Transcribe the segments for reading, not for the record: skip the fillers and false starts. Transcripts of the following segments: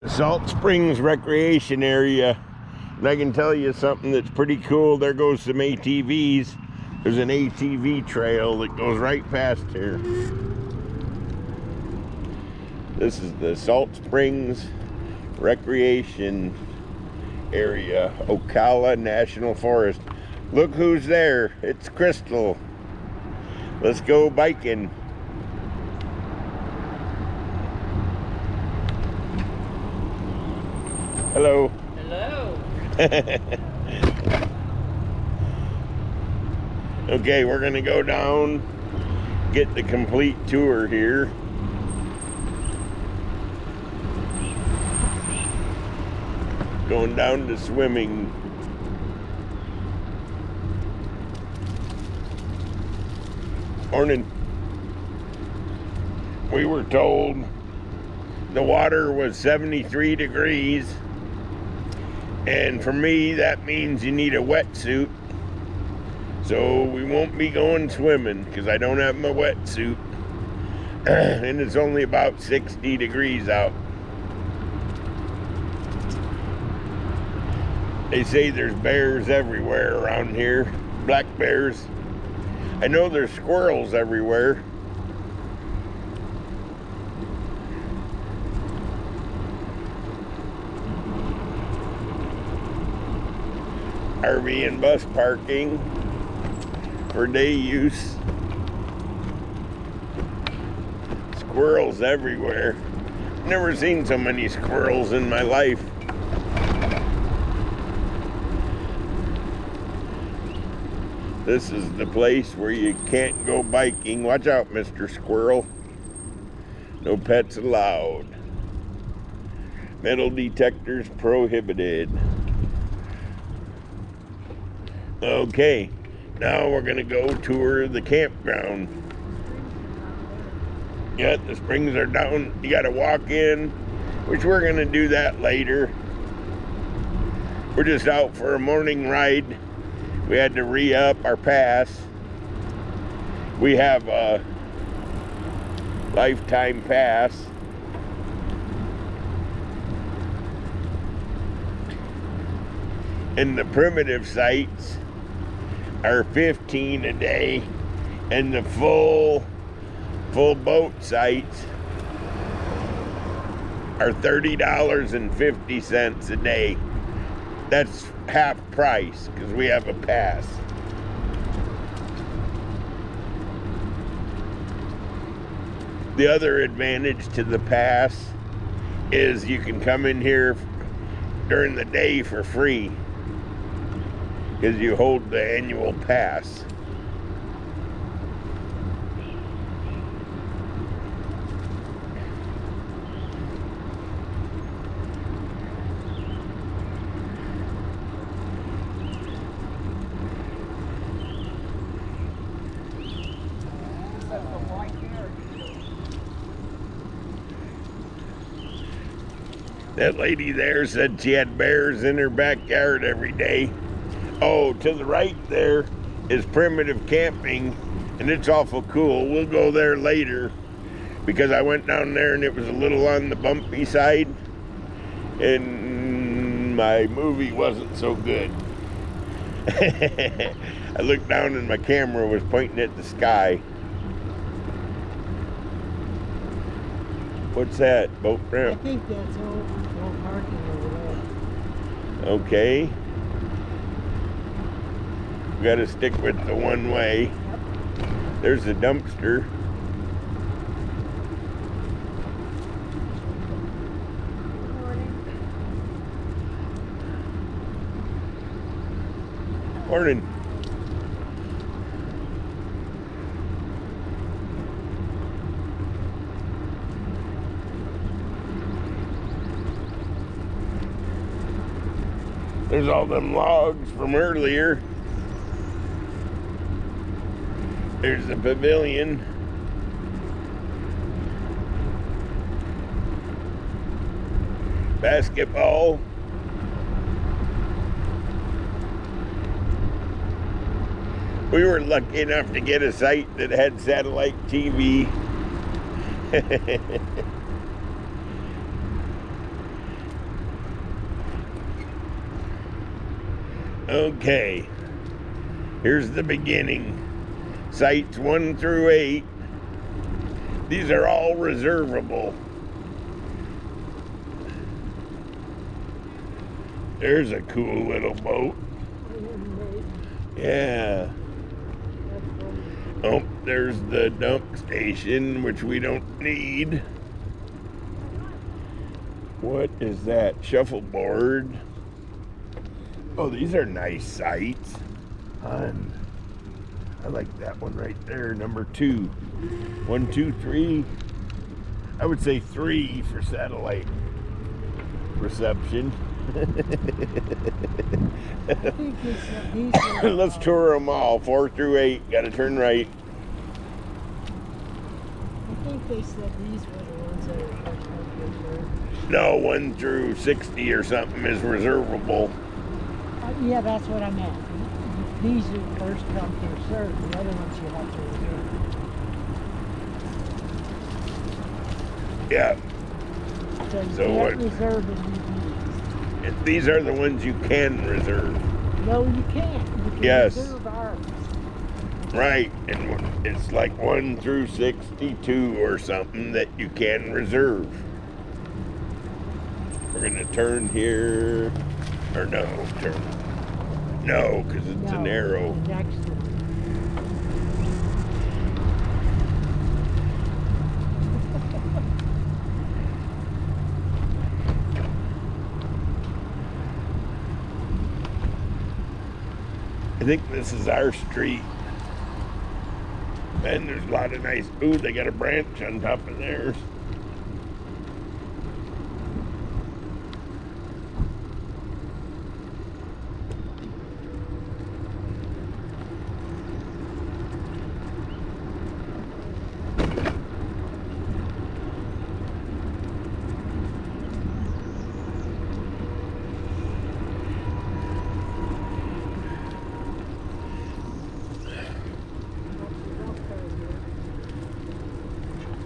Salt Springs Recreation Area, and I can tell you something that's pretty cool. There goes some ATVs. There's an ATV trail that goes right past here. This is the Salt Springs Recreation Area, Ocala National Forest. Look who's there. It's Crystal. Let's go biking. Hello. Hello. Okay, we're gonna go down, get the complete tour here. Going down to swimming. Morning. We were told the water was 73 degrees. And for me, that means you need a wetsuit. So we won't be going swimming because I don't have my wetsuit. And it's only about 60 degrees out. They say there's bears everywhere around here. Black bears. I know there's squirrels everywhere. RV and bus parking for day use. Squirrels everywhere. Never seen so many squirrels in my life. This is the place where you can't go biking. Watch out, Mr. Squirrel. No pets allowed. Metal detectors prohibited. Okay, now we're gonna go tour the campground. Yeah, the springs are down. You gotta walk in, which we're gonna do that later. We're just out for a morning ride. We had to re-up our pass. We have a lifetime pass. And the primitive sites are $15 a day, and the full boat sites are $30.50 a day. That's half price because we have a pass. The other advantage to the pass is you can come in here during the day for free because you hold the annual pass. That lady there said she had bears in her backyard every day. Oh, to the right there is primitive camping, and it's awful cool. We'll go there later because I went down there and it was a little on the bumpy side, and my movie wasn't so good. I looked down and my camera was pointing at the sky. What's that? Boat ramp? I think that's all parking over there. Okay. We gotta stick with the one way. Yep. There's the dumpster. Morning. There's all them logs from earlier. There's the pavilion. Basketball. We were lucky enough to get a site that had satellite TV. Okay, here's the beginning. Sites 1 through 8. These are all reservable. There's a cool little boat. Yeah. Oh, there's the dump station, which we don't need. What is that? Shuffleboard. Oh, these are nice sites. I like that one right there, number 2. 1, 2, 3. I would say 3 for satellite reception. Let's tour them all. 4 through 8. Got to turn right. I think they said these were the ones that were reserved. No, 1 through 60 or something is reservable. Yeah, that's what I meant. These are first come, first served. The other ones you have to reserve. Yeah. So you what? can't reserve and These are the ones you can reserve. no, you can't. You can Yes. reserve ours. Right, and it's like 1 through 62 or something that you can reserve. We're gonna turn here, or no, turn. No, because it's an arrow. Next I think this is our street. And there's a lot of nice, ooh, they got a branch on top of theirs.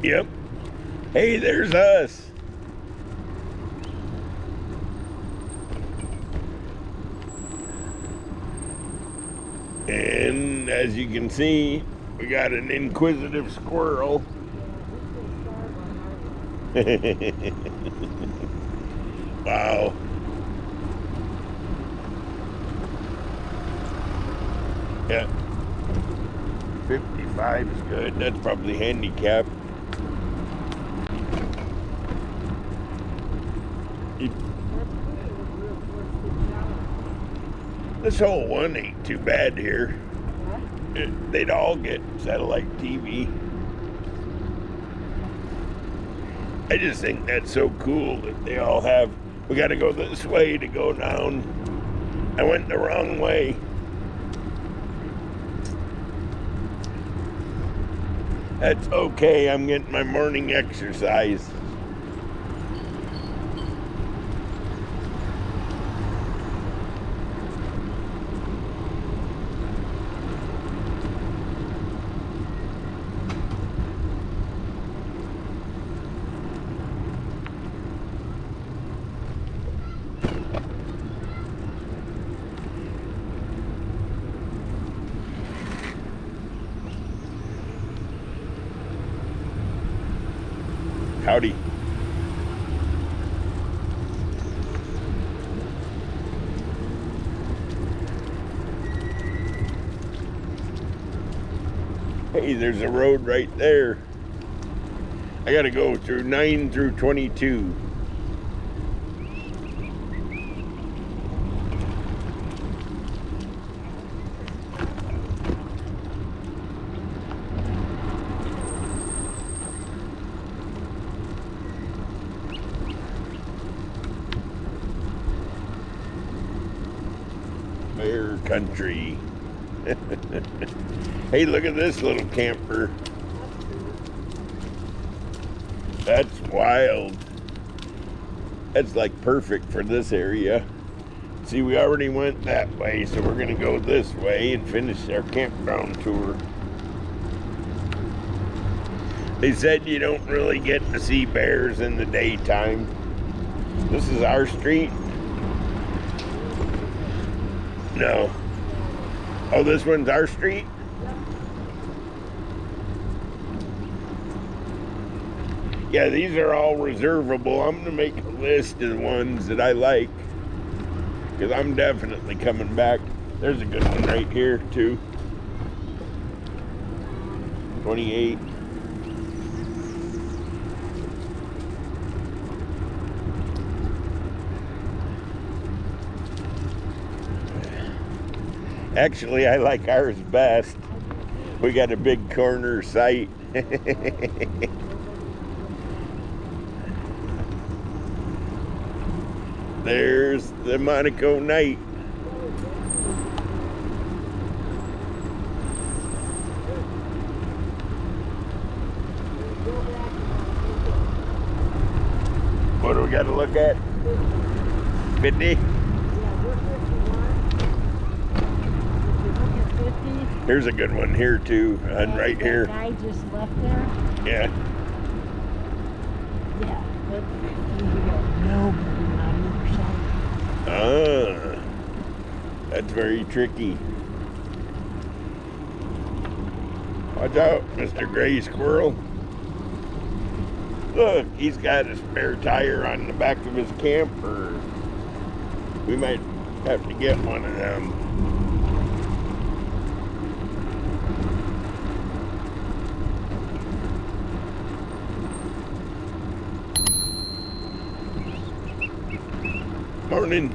Yep. Hey, there's us. And as you can see, we got an inquisitive squirrel. Wow. Yeah. 55 is good. That's probably handicapped. This whole one ain't too bad here. They'd all get satellite TV. I just think that's so cool that they all have. We got to go this way to go down. I went the wrong way. That's okay. I'm getting my morning exercise. Howdy. Hey, there's a road right there. I gotta go through 9 through 22. Bear country. Hey, look at this little camper. That's wild. That's like perfect for this area. See, we already went that way, so we're gonna go this way and finish our campground tour. They said you don't really get to see bears in the daytime. This is our street. No. Oh, this one's our street? Yeah, these are all reservable. I'm gonna make a list of the ones that I like, because I'm definitely coming back. There's a good one right here too. 28. Actually, I like ours best. We got a big corner site. There's the Monaco night. What do we got to look at? 50? Here's a good one here too, and right here. That guy just left there? Yeah. Yeah, but you got nobody on either side. Ah, that's very tricky. Watch out, Mr. Gray Squirrel. Look, he's got a spare tire on the back of his camper. We might have to get one of them. Morning.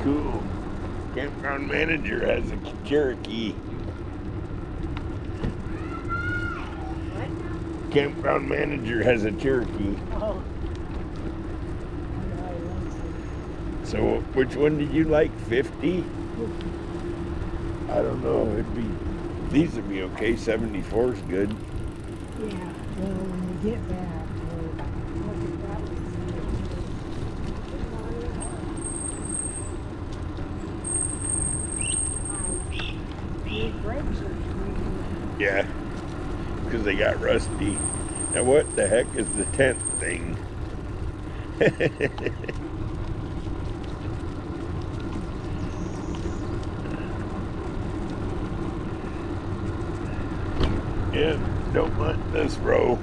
Cool. Campground manager has a Cherokee. What? Campground manager has a Cherokee. Oh. So which one did you like? 50? I don't know. These would be okay. 74 is good. Yeah, well, when we get back, we'll look at that one. The brakes are squeaking. Yeah, because they got rusty. Now what the heck is the tent thing? Yeah, don't want this row.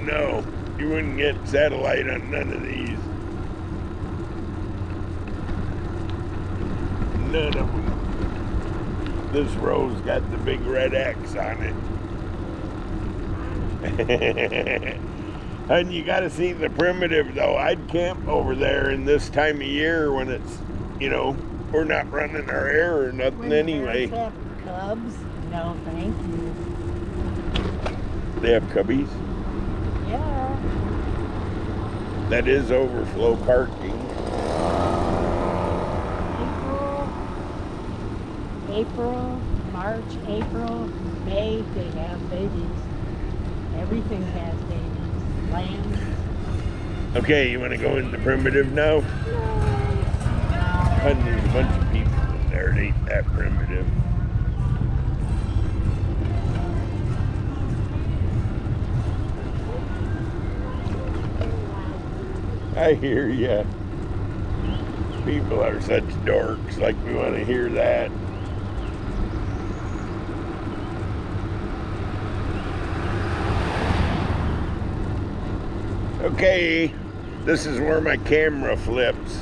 No, you wouldn't get satellite on none of these. None of them. This row's got the big red X on it. And you gotta see the primitive though. I'd camp over there in this time of year when it's, we're not running our air or nothing When anyway. bears have cubs? No, thank you. They have cubbies? Yeah. That is overflow parking. April, March, April, May, they have babies. Everything has babies. Lambs. Okay, you want to go into primitive now? And there's a bunch of people in there. It ain't that primitive. I hear ya. People are such dorks, like we want to hear that. Okay, this is where my camera flips.